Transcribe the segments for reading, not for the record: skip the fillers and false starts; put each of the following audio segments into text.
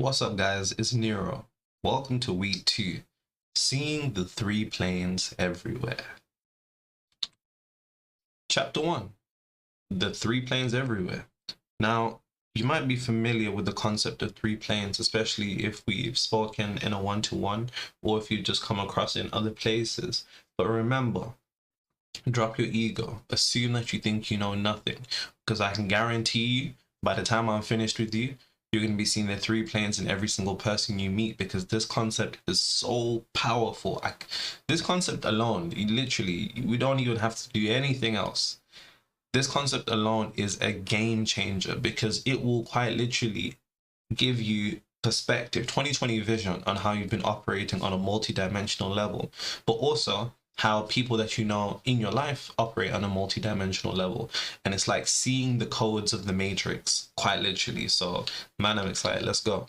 What's up, guys? It's Nero. Welcome to week 2, seeing the three planes everywhere. Chapter 1, the three planes everywhere. Now, you might be familiar with the concept of three planes, especially if we've spoken in a one-to-one or if you've just come across it in other places. But remember, drop your ego. Assume that you think you know nothing, because I can guarantee you, by the time I'm finished with you, you're going to be seeing the three planes in every single person you meet, because this concept is so powerful. This concept alone, we don't even have to do anything else. This concept alone is a game changer, because it will quite literally give you perspective, 2020 vision on how you've been operating on a multi-dimensional level, but also how people that you know in your life operate on a multi-dimensional level. And it's like seeing the codes of the matrix, quite literally. So man, I'm excited. Let's go.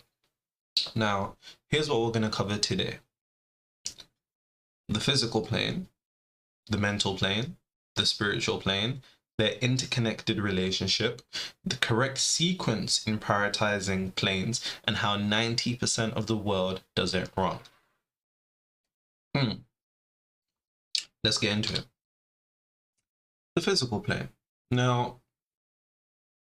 Now, here's what we're going to cover today: the physical plane, the mental plane, the spiritual plane, their interconnected relationship, the correct sequence in prioritizing planes, and how 90% of the world does it wrong. Let's get into it. The physical plane. Now,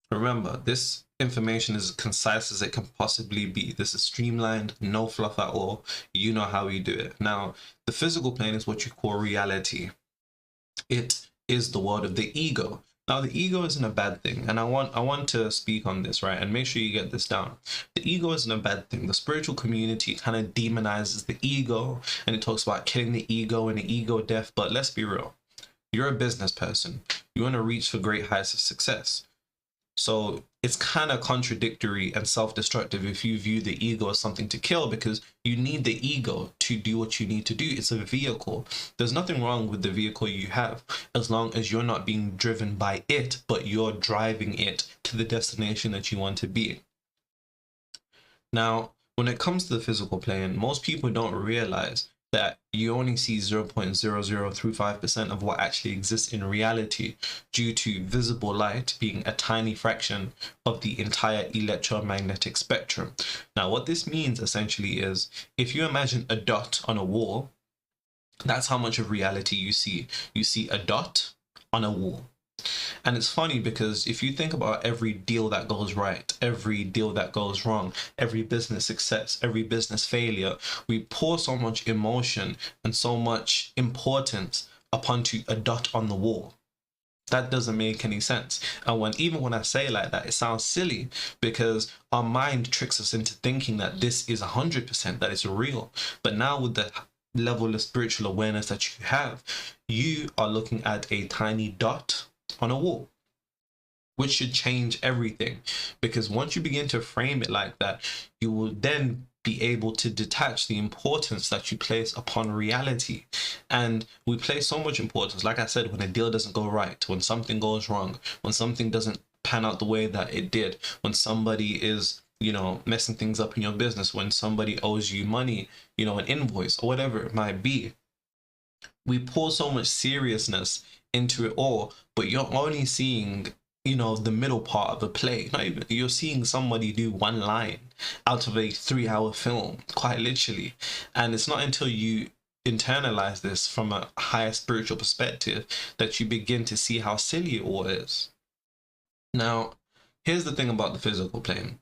remember, this information is as concise as it can possibly be. This is streamlined, no fluff at all. You know how we do it. Now, the physical plane is what you call reality. It is the world of the ego. Now, the ego isn't a bad thing, and I want to speak on this, right? And make sure you get this down. The ego isn't a bad thing. The spiritual community kind of demonizes the ego, and it talks about killing the ego and the ego death. But let's be real. You're a business person. You want to reach for great heights of success. So it's kind of contradictory and self-destructive if you view the ego as something to kill, because you need the ego to do what you need to do. It's a vehicle. There's nothing wrong with the vehicle you have, as long as you're not being driven by it, but you're driving it to the destination that you want to be. Now, when it comes to the physical plane, most people don't realize that you only see 0.0035% of what actually exists in reality, due to visible light being a tiny fraction of the entire electromagnetic spectrum. Now, what this means essentially is, if you imagine a dot on a wall, that's how much of reality you see. You see a dot on a wall. And it's funny, because if you think about every deal that goes right, every deal that goes wrong, every business success, every business failure, we pour so much emotion and so much importance upon a dot on the wall. That doesn't make any sense. And even when I say it like that, it sounds silly, because our mind tricks us into thinking that this is 100%, that it's real. But now, with the level of spiritual awareness that you have, you are looking at a tiny dot on a wall, which should change everything. Because once you begin to frame it like that, you will then be able to detach the importance that you place upon reality. And we place so much importance, like I said, when a deal doesn't go right, when something goes wrong, when something doesn't pan out the way that it did, when somebody is, messing things up in your business, when somebody owes you money, an invoice or whatever it might be. We pour so much seriousness into it all, but you're only seeing, the middle part of the play. Not even, you're seeing somebody do one line out of a 3-hour film, quite literally. And it's not until you internalize this from a higher spiritual perspective that you begin to see how silly it all is. Now, here's the thing about the physical plane.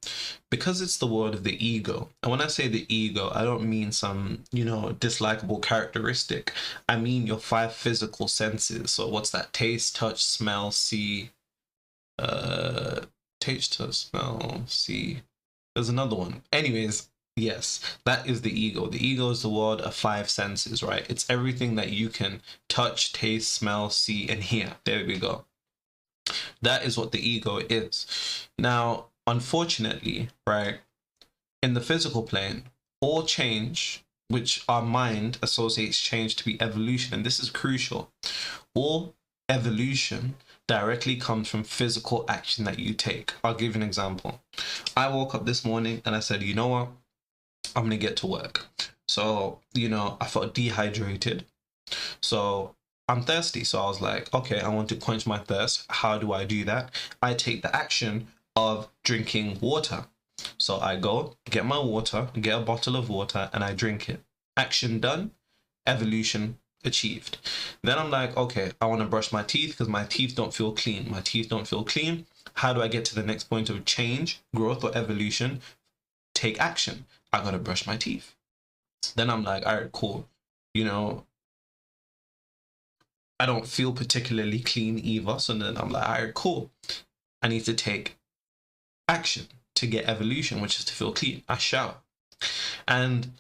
Because it's the world of the ego, and when I say the ego, I don't mean some, dislikable characteristic. I mean your 5 physical senses. So what's that? Taste, touch, smell, see. Taste, touch, smell, see. There's another one. Anyways, yes, that is the ego. The ego is the world of 5 senses, right? It's everything that you can touch, taste, smell, see, and hear. There we go. That is what the ego is. Now, unfortunately, right, in the physical plane, all change, which our mind associates change to be evolution, and this is crucial, all evolution directly comes from physical action that you take. I'll give you an example. I woke up this morning and I said, you know what? I'm going to get to work. So, I felt dehydrated. So I'm thirsty. So I was like, okay, I want to quench my thirst. How do I do that? I take the action of drinking water. So I go get my water, get a bottle of water, and I drink it. Action done, evolution achieved. Then I'm like, okay, I want to brush my teeth because my teeth don't feel clean. My teeth don't feel clean. How do I get to the next point of change, growth, or evolution? Take action. I got to brush my teeth. Then I'm like, all right, cool. You know, I don't feel particularly clean either. So then I'm like, all right, cool. I need to take action to get evolution, which is to feel clean. I shower. And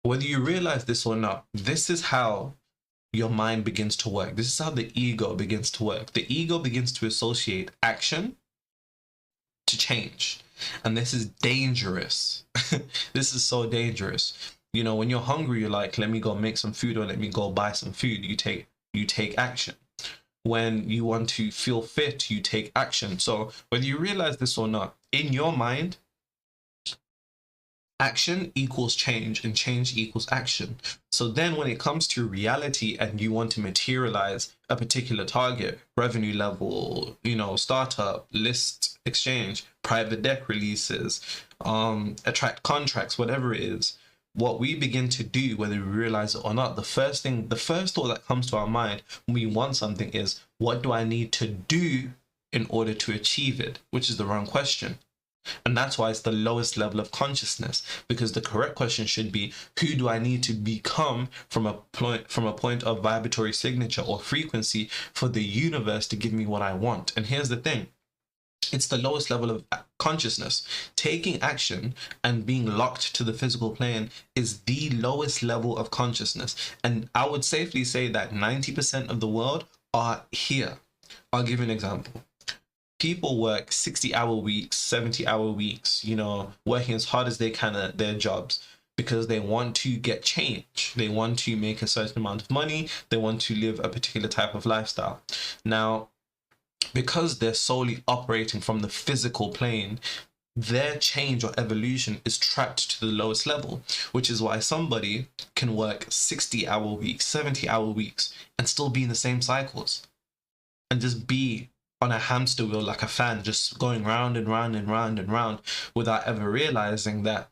whether you realize this or not, this is how your mind begins to work. This is how the ego begins to work. The ego begins to associate action to change. And this is dangerous. This is so dangerous. You know, when you're hungry, you're like, let me go make some food or let me go buy some food. You take action. When you want to feel fit, you take action. So whether you realize this or not, in your mind, action equals change and change equals action. So then when it comes to reality and you want to materialize a particular target, revenue level, you know, startup, list exchange, private deck releases, attract contracts, whatever it is, what we begin to do, whether we realize it or not, the first thought that comes to our mind when we want something is, what do I need to do in order to achieve it? Which is the wrong question. And that's why it's the lowest level of consciousness, because the correct question should be, who do I need to become from a point of vibratory signature or frequency for the universe to give me what I want? And here's the thing. It's the lowest level of consciousness. Taking action and being locked to the physical plane is the lowest level of consciousness. And I would safely say that 90% of the world are here. I'll give you an example. People work 60-hour weeks, 70-hour weeks, you know, working as hard as they can at their jobs because they want to get change. They want to make a certain amount of money. They want to live a particular type of lifestyle. Now, because they're solely operating from the physical plane, their change or evolution is trapped to the lowest level, which is why somebody can work 60-hour weeks, 70-hour weeks, and still be in the same cycles and just be on a hamster wheel like a fan, just going round and round and round and round without ever realizing that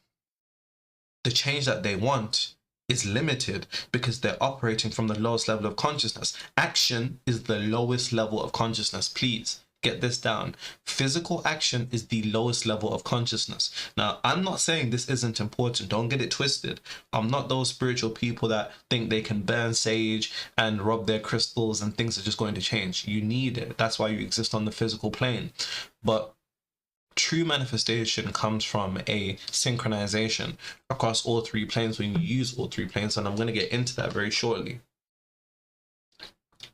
the change that they want is limited because they're operating from the lowest level of consciousness. Action is the lowest level of consciousness. Please get this down. Physical action is the lowest level of consciousness. Now, I'm not saying this isn't important. Don't get it twisted. I'm not those spiritual people that think they can burn sage and rub their crystals and things are just going to change. You need it. That's why you exist on the physical plane. But true manifestation comes from a synchronization across all three planes when you use all three planes, and I'm going to get into that very shortly.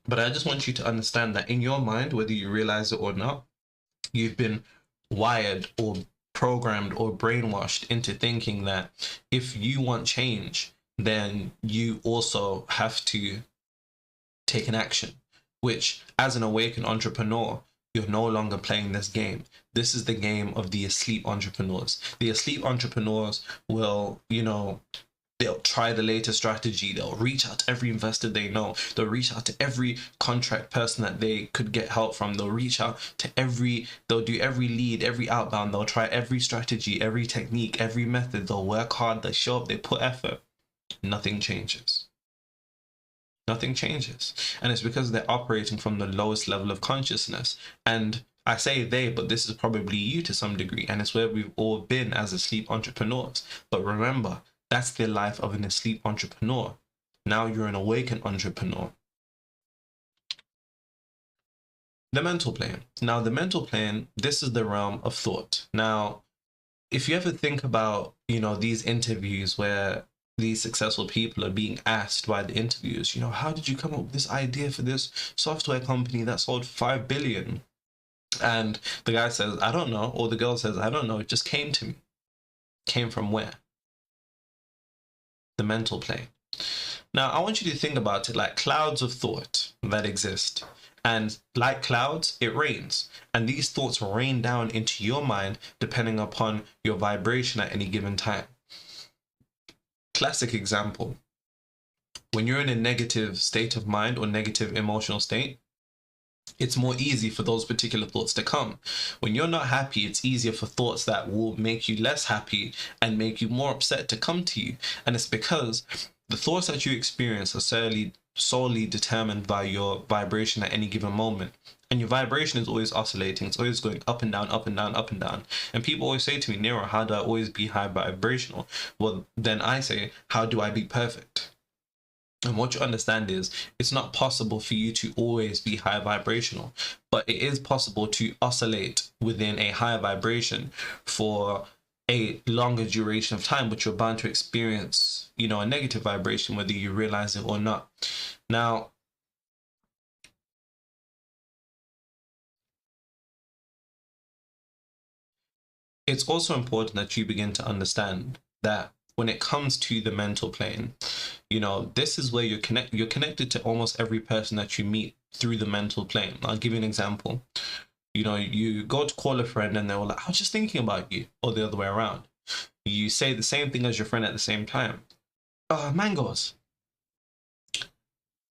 But I just want you to understand that in your mind, whether you realize it or not, you've been wired or programmed or brainwashed into thinking that if you want change, then you also have to take an action, which as an awakened entrepreneur, you're no longer playing this game. This is the game of the asleep entrepreneurs. The asleep entrepreneurs will, you know, they'll try the latest strategy. They'll reach out to every investor they know. They'll reach out to every contract person that they could get help from. They'll reach out to they'll do every lead, every outbound. They'll try every strategy, every technique, every method. They'll work hard, they show up, they put effort. Nothing changes. Nothing changes. And it's because they're operating from the lowest level of consciousness. And I say they, but this is probably you to some degree. And it's where we've all been as asleep entrepreneurs. But remember, that's the life of an asleep entrepreneur. Now you're an awakened entrepreneur. The mental plane. Now, the mental plane, this is the realm of thought. Now, if you ever think about, you know, these interviews where these successful people are being asked by the interviewers, you know, how did you come up with this idea for this software company that sold 5 billion? And the guy says, I don't know. Or the girl says, I don't know. It just came to me. Came from where? The mental plane. Now, I want you to think about it like clouds of thought that exist. And like clouds, it rains. And these thoughts rain down into your mind depending upon your vibration at any given time. Classic example. When you're in a negative state of mind or negative emotional state, it's more easy for those particular thoughts to come. When you're not happy, it's easier for thoughts that will make you less happy and make you more upset to come to you. And it's because the thoughts that you experience are solely determined by your vibration at any given moment. And your vibration is always oscillating. It's always going up and down, up and down, up and down. And people always say to me, Nero, how do I always be high vibrational? Well, then I say, how do I be perfect? And what you understand is it's not possible for you to always be high vibrational, but it is possible to oscillate within a higher vibration for a longer duration of time, but you're bound to experience, you know, a negative vibration, whether you realize it or not. Now, it's also important that you begin to understand that when it comes to the mental plane, you know, this is where you're connected to almost every person that you meet through the mental plane. I'll give you an example. You know, you go to call a friend and they're like, I was just thinking about you, or the other way around. You say the same thing as your friend at the same time. Mangoes.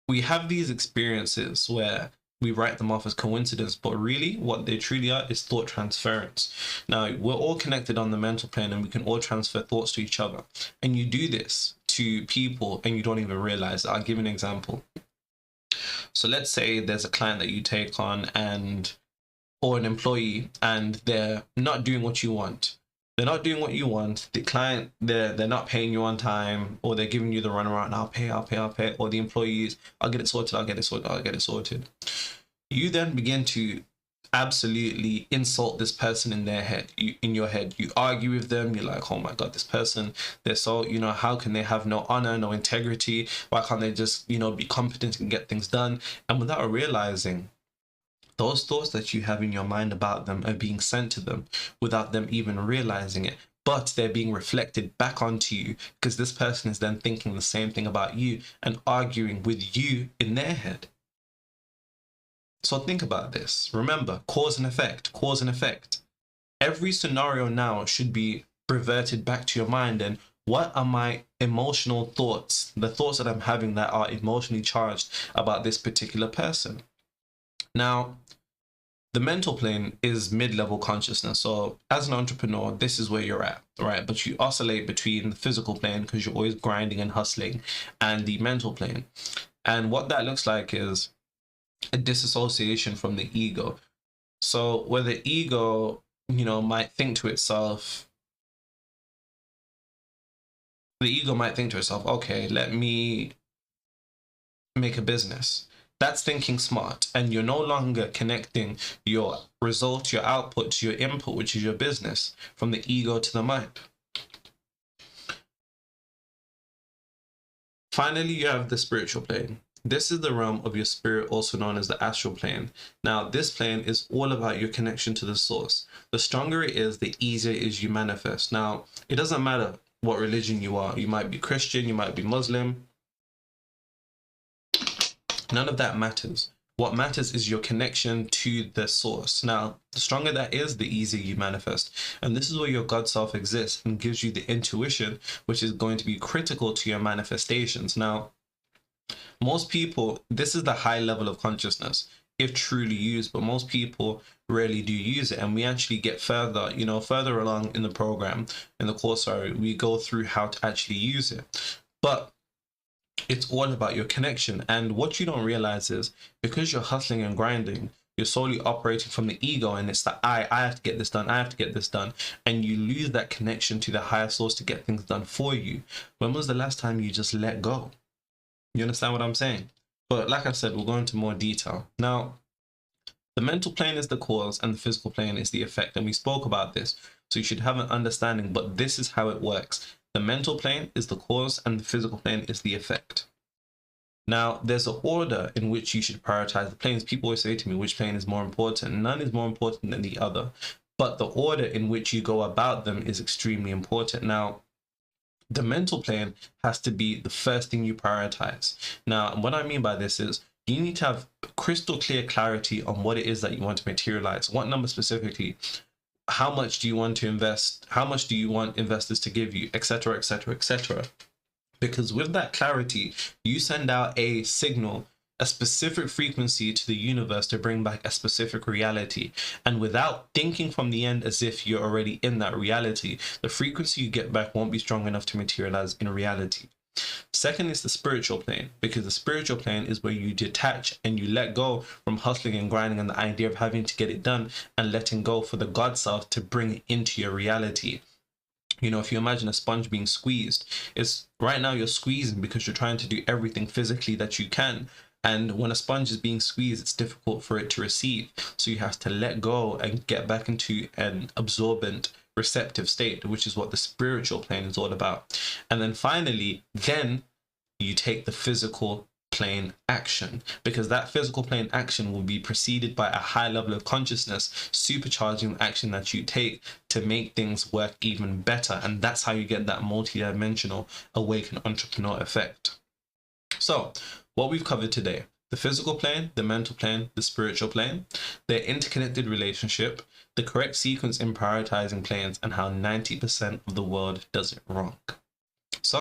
We have these experiences where we write them off as coincidence, but really what they truly are is thought transference. Now, we're all connected on the mental plane and we can all transfer thoughts to each other. And you do this to people and you don't even realize it. I'll give an example. So let's say there's a client that you take on or an employee and they're not doing what you want. They're not doing what you want. The client, they're not paying you on time, or they're giving you the runaround. I'll pay. Or the employees, I'll get it sorted. You then begin to absolutely insult this person in their head. In your head, you argue with them. You're like, oh my God, this person, they're so, you know, how can they have no honor, no integrity? Why can't they just, you know, be competent and get things done? And without realizing, those thoughts that you have in your mind about them are being sent to them without them even realizing it. But they're being reflected back onto you because this person is then thinking the same thing about you and arguing with you in their head. So think about this. Remember, cause and effect, cause and effect. Every scenario now should be reverted back to your mind. And what are my emotional thoughts, the thoughts that I'm having that are emotionally charged about this particular person? Now, the mental plane is mid-level consciousness. So as an entrepreneur, this is where you're at, right? But you oscillate between the physical plane because you're always grinding and hustling, and the mental plane. And what that looks like is a disassociation from the ego. So where the ego, you know, might think to itself, okay, let me make a business. That's thinking smart, and you're no longer connecting your result, your output to your input, which is your business, from the ego to the mind. Finally, you have the spiritual plane. This is the realm of your spirit, also known as the astral plane. Now, this plane is all about your connection to the source. The stronger it is, the easier it is you manifest. Now, it doesn't matter what religion you are. You might be Christian, you might be Muslim. None of that matters. What matters is your connection to the source. Now, the stronger that is, the easier you manifest. And this is where your God self exists and gives you the intuition, which is going to be critical to your manifestations. Now, most people, this is the high level of consciousness, if truly used, but most people rarely do use it. And we actually get further, you know, further along in the program, in the course, sorry, we go through how to actually use it. But it's all about your connection. And what you don't realize is because you're hustling and grinding, you're solely operating from the ego, and it's the I have to get this done, I have to get this done. And you lose that connection to the higher source to get things done for you. When was the last time you just let go? You understand what I'm saying? But like I said, we'll go into more detail. Now, the mental plane is the cause and the physical plane is the effect. And we spoke about this, so you should have an understanding, but this is how it works. The mental plane is the cause and the physical plane is the effect. Now, there's an order in which you should prioritize the planes. People always say to me, which plane is more important? None is more important than the other, but the order in which you go about them is extremely important. Now, the mental plane has to be the first thing you prioritize. Now, what I mean by this is you need to have crystal clear clarity on what it is that you want to materialize. What number specifically? How much do you want to invest? How much do you want investors to give you, etc., etc., etc.? Because with that clarity, you send out a signal a specific frequency to the universe to bring back a specific reality. And without thinking from the end as if you're already in that reality, the frequency you get back won't be strong enough to materialize in reality. Second is the spiritual plane, because the spiritual plane is where you detach and you let go from hustling and grinding and the idea of having to get it done, and letting go for the God self to bring it into your reality. You know, if you imagine a sponge being squeezed, it's right now you're squeezing because you're trying to do everything physically that you can. And when a sponge is being squeezed, it's difficult for it to receive. So you have to let go and get back into an absorbent, receptive state, which is what the spiritual plane is all about. And then finally, then you take the physical plane action, because that physical plane action will be preceded by a high level of consciousness supercharging the action that you take to make things work even better. And that's how you get that multi-dimensional awakened entrepreneur effect. So what we've covered today: the physical plane, the mental plane, the spiritual plane, their interconnected relationship, the correct sequence in prioritizing planes, and how 90% of the world does it wrong.